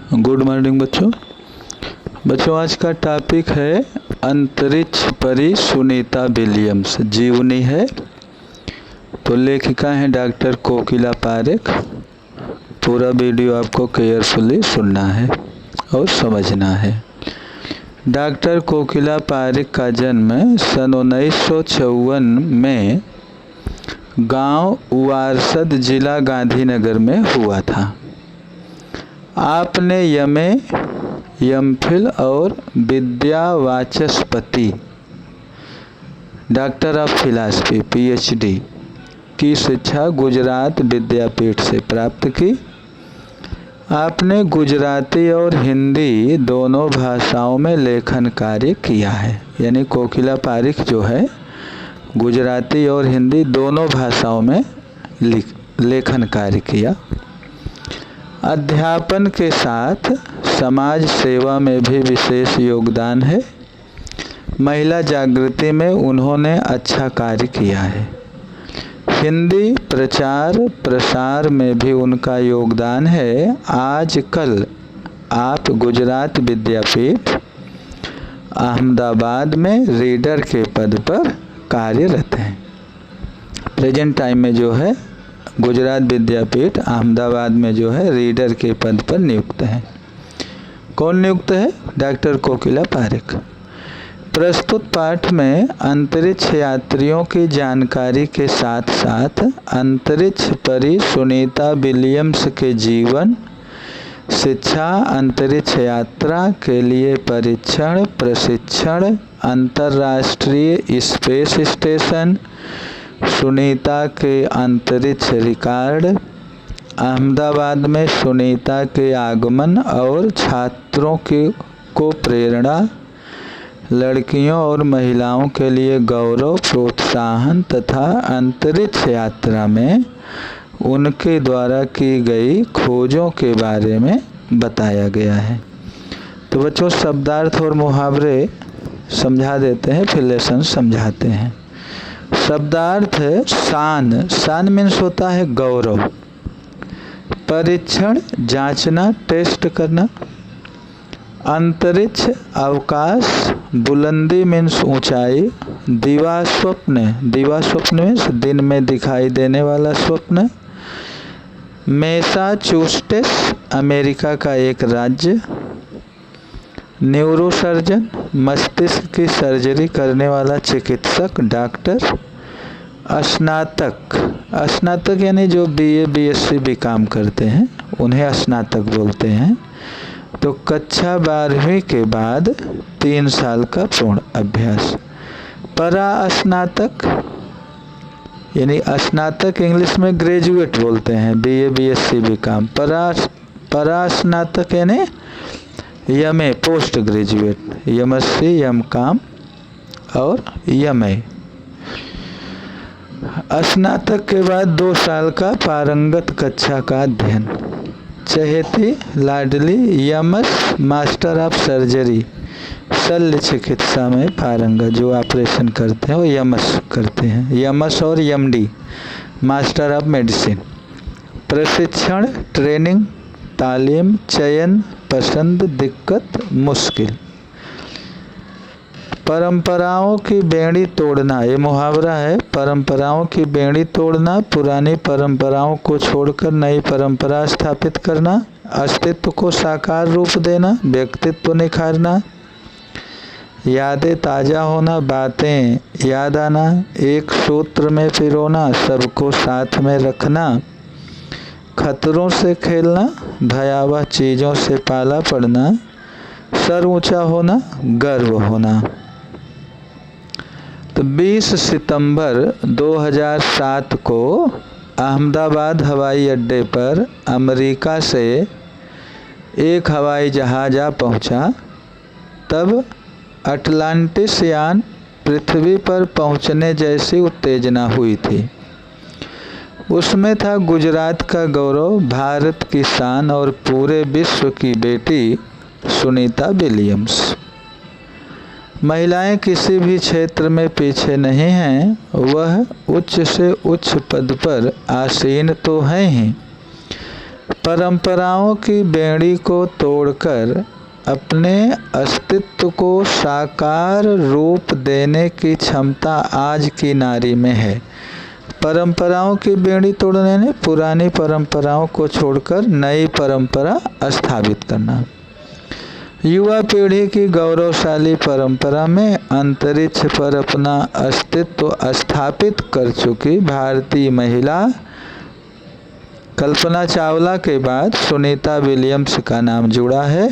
Good morning बच्चों आज का टॉपिक है अंतरिक्ष परी सुनीता विलियम्स। जीवनी है तो लेखिका हैं डॉक्टर कोकिला पारेख। पूरा वीडियो आपको केयरफुली सुनना है और समझना है। डॉक्टर कोकिला पारेख का जन्म सन 1954 में गांव वारसद जिला गांधीनगर में हुआ था। आपने एम.फिल और विद्या वाचस्पति डॉक्टर ऑफ फिलॉसफी PhD की शिक्षा गुजरात विद्यापीठ से प्राप्त की। आपने गुजराती और हिंदी दोनों भाषाओं में लेखन कार्य किया है। यानी कोकिला पारेख जो है गुजराती और हिंदी दोनों भाषाओं में लेखन कार्य किया। अध्यापन के साथ समाज सेवा में भी विशेष योगदान है। महिला जागृति में उन्होंने अच्छा कार्य किया है। हिंदी प्रचार प्रसार में भी उनका योगदान है। आजकल आप गुजरात विद्यापीठ अहमदाबाद में रीडर के पद पर कार्यरत हैं। प्रेजेंट टाइम में जो है गुजरात विद्यापीठ अहमदाबाद में जो है रीडर के पद पर नियुक्त है। कौन नियुक्त है? डॉक्टर कोकिला पारेख। प्रस्तुत पाठ में अंतरिक्ष यात्रियों की जानकारी के साथ साथ अंतरिक्ष परी सुनीता विलियम्स के जीवन, शिक्षा, अंतरिक्ष यात्रा के लिए परीक्षण, प्रशिक्षण, अंतर्राष्ट्रीय स्पेस स्टेशन, सुनीता के अंतरिक्ष रिकॉर्ड, अहमदाबाद में सुनीता के आगमन और छात्रों को प्रेरणा, लड़कियों और महिलाओं के लिए गौरव प्रोत्साहन तथा अंतरिक्ष यात्रा में उनके द्वारा की गई खोजों के बारे में बताया गया है। तो बच्चों शब्दार्थ और मुहावरे समझा देते हैं, फिर लेसन समझाते हैं। शब्दार्थ है शान। शान मीन्स होता है गौरव। परीक्षण जांचना, टेस्ट करना। अंतरिक्ष अवकाश, बुलंदी मीन्स ऊंचाई। दिवा स्वप्न, दिवा स्वप्न मीन्स दिन में दिखाई देने वाला स्वप्न। मैसाचुसेट्स अमेरिका का एक राज्य। न्यूरोसर्जन मस्तिष्क की सर्जरी करने वाला चिकित्सक, डॉक्टर। स्नातक, स्नातक यानी जो BA BSc भी काम करते हैं उन्हें स्नातक बोलते हैं। तो कक्षा 12वीं के बाद 3 साल का पूर्ण अभ्यास। परास्नातक यानी स्नातक इंग्लिश में ग्रेजुएट बोलते हैं, BA BSc भी काम। परास्नातक यानी MA post graduate, MSc MCom और MA। स्नातक के बाद 2 साल का पारंगत कक्षा का अध्ययन। चहेती लाडली यमस मास्टर ऑफ सर्जरी, शल्य चिकित्सा में पारंगत जो ऑपरेशन करते हैं वो यमस करते हैं। यमस और MD मास्टर ऑफ मेडिसिन। प्रशिक्षण ट्रेनिंग, तालीम, चयन, पसंद, दिक्कत, मुश्किल। परंपराओं की बेड़ी तोड़ना, ये मुहावरा है। परंपराओं की बेड़ी तोड़ना, पुरानी परंपराओं को छोड़कर नई परंपरा स्थापित करना, अस्तित्व को साकार रूप देना, व्यक्तित्व निखारना, यादें ताज़ा होना, बातें याद आना, एक सूत्र में पिरोना, सबको साथ में रखना, खतरों से खेलना, भयावह चीज़ों से पाला पड़ना, सर ऊंचा होना, गर्व होना। तो 20 सितंबर 2007 को अहमदाबाद हवाई अड्डे पर अमेरिका से एक हवाई जहाज आ पहुंचा। तब अटलांटिस यान पृथ्वी पर पहुंचने जैसी उत्तेजना हुई थी। उसमें था गुजरात का गौरव, भारत की शान और पूरे विश्व की बेटी सुनीता विलियम्स। महिलाएं किसी भी क्षेत्र में पीछे नहीं हैं। वह उच्च से उच्च पद पर आसीन तो हैं ही, परंपराओं की बेड़ी को तोड़कर अपने अस्तित्व को साकार रूप देने की क्षमता आज की नारी में है। परंपराओं की बेड़ी तोड़ने ने पुरानी परंपराओं को छोड़कर नई परंपरा स्थापित करना। युवा पीढ़ी की गौरवशाली परंपरा में अंतरिक्ष पर अपना अस्तित्व स्थापित कर चुकी भारतीय महिला कल्पना चावला के बाद सुनीता विलियम्स का नाम जुड़ा है।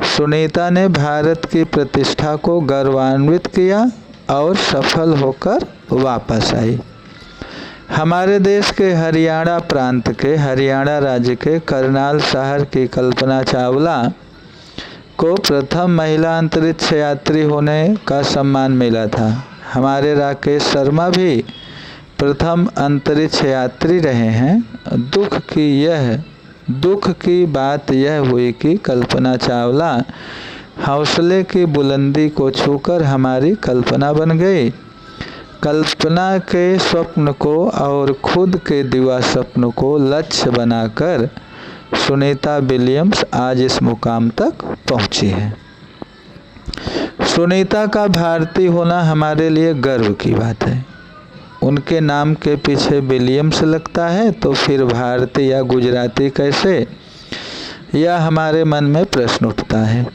सुनीता ने भारत की प्रतिष्ठा को गौरवान्वित किया और सफल होकर वापस आई। हमारे देश के हरियाणा प्रांत के हरियाणा राज्य के करनाल शहर की कल्पना चावला को प्रथम महिला अंतरिक्ष यात्री होने का सम्मान मिला था। हमारे राकेश शर्मा भी प्रथम अंतरिक्ष यात्री रहे हैं। दुख की बात यह हुई कि कल्पना चावला हौसले की बुलंदी को छूकर हमारी कल्पना बन गई। कल्पना के स्वप्न को और खुद के दिवा स्वप्न को लक्ष्य बनाकर सुनीता विलियम्स आज इस मुकाम तक पहुंची है। सुनीता का भारतीय होना हमारे लिए गर्व की बात है। उनके नाम के पीछे विलियम्स लगता है तो फिर भारतीय या गुजराती कैसे, यह हमारे मन में प्रश्न उठता है।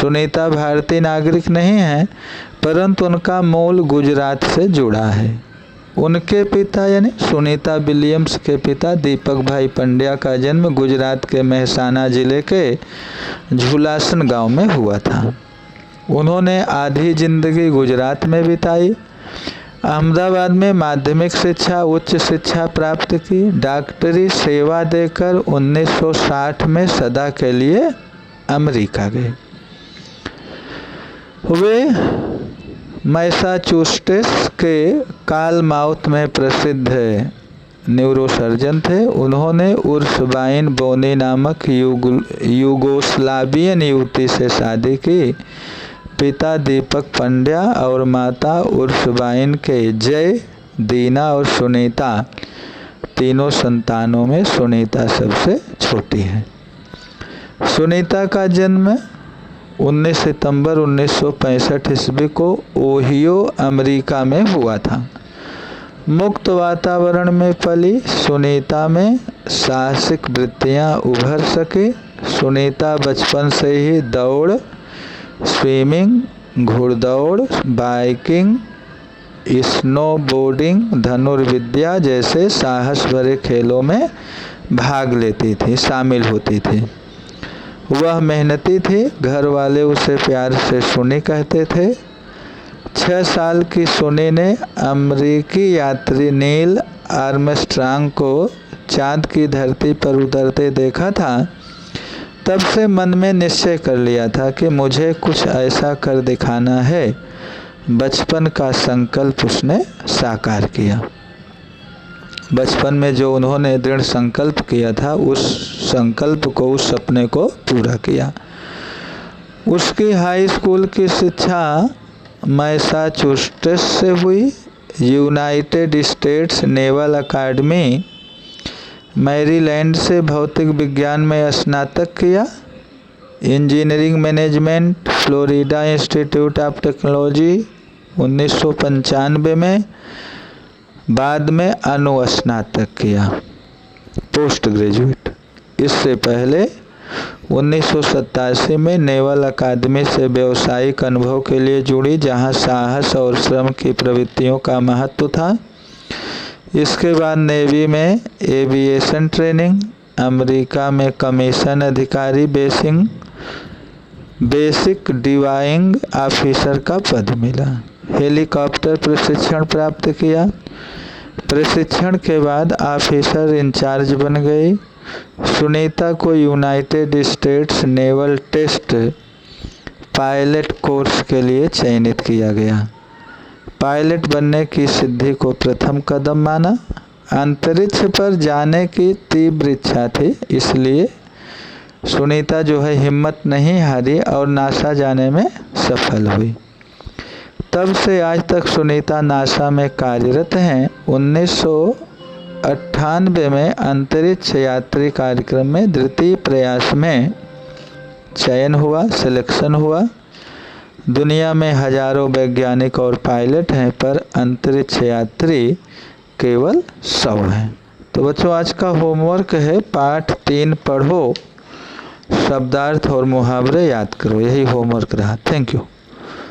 सुनीता भारतीय नागरिक नहीं है, परंतु उनका मूल गुजरात से जुड़ा है। उनके पिता यानी सुनीता विलियम्स के पिता दीपक भाई पंड्या का जन्म गुजरात के मेहसाना जिले के झुलासन गांव में हुआ था। उन्होंने आधी जिंदगी गुजरात में बिताई। अहमदाबाद में माध्यमिक शिक्षा, उच्च शिक्षा प्राप्त की। डॉक्टरी सेवा देकर 1960 में सदा के लिए अमेरिका गए। वे मैसाचुसेट्स के कालमाउथ में प्रसिद्ध न्यूरोसर्जन थे। उन्होंने उर्सबाइन बोनी नामक युगोस्लावियन युवती से शादी की। पिता दीपक पंड्या और माता उर्सबाइन के जय, दीना और सुनीता तीनों संतानों में सुनीता सबसे छोटी है। सुनीता का जन्म 19 सितंबर 1965 ईस्वी को ओहियो अमेरिका में हुआ था। मुक्त वातावरण में पली सुनीता में साहसिक वृत्तियां उभर सके। सुनीता बचपन से ही दौड़, स्विमिंग, घुड़दौड़, बाइकिंग, स्नोबोर्डिंग, धनुर्विद्या जैसे साहस भरे खेलों में भाग लेती थी, शामिल होती थी। वह मेहनती थी। घर वाले उसे प्यार से सुनी कहते थे। 6 साल की सुनी ने अमेरिकी यात्री नील आर्मस्ट्रांग को चांद की धरती पर उतरते देखा था। तब से मन में निश्चय कर लिया था कि मुझे कुछ ऐसा कर दिखाना है। बचपन का संकल्प उसने साकार किया। बचपन में जो उन्होंने दृढ़ संकल्प किया था, उस संकल्प को, उस सपने को पूरा किया। उसकी हाई स्कूल की शिक्षा मैसाचुसेट्स से हुई। यूनाइटेड स्टेट्स नेवल अकादमी मैरीलैंड से भौतिक विज्ञान में स्नातक किया। Engineering management Florida institute of technology 1995 में, बाद में अनुस्नातक किया, पोस्ट ग्रेजुएट। इससे पहले 1987 में नेवल अकादमी से व्यावसायिक अनुभव के लिए जुड़ी, जहां साहस और श्रम की प्रवृत्तियों का महत्व था। इसके बाद नेवी में एविएशन ट्रेनिंग, अमेरिका में कमीशन अधिकारी, बेसिक डिवाइंग ऑफिसर का पद मिला। हेलीकॉप्टर प्रशिक्षण प्राप्त किया। प्रशिक्षण के बाद ऑफिसर इंचार्ज बन गई। सुनीता को United States naval test pilot course के लिए चयनित किया गया। पायलट बनने की सिद्धि को प्रथम कदम माना। अंतरिक्ष पर जाने की तीव्र इच्छा थी, इसलिए सुनीता जो है हिम्मत नहीं हारी और नासा जाने में सफल हुई। तब से आज तक सुनीता नासा में कार्यरत हैं। 1998 में अंतरिक्ष यात्री कार्यक्रम में द्वितीय प्रयास में चयन हुआ, सिलेक्शन हुआ। दुनिया में हजारों वैज्ञानिक और पायलट हैं, पर अंतरिक्ष यात्री केवल 100 हैं। तो बच्चों आज का होमवर्क है, पाठ 3 पढ़ो, शब्दार्थ और मुहावरे याद करो, यही होमवर्क रहा। Thank you.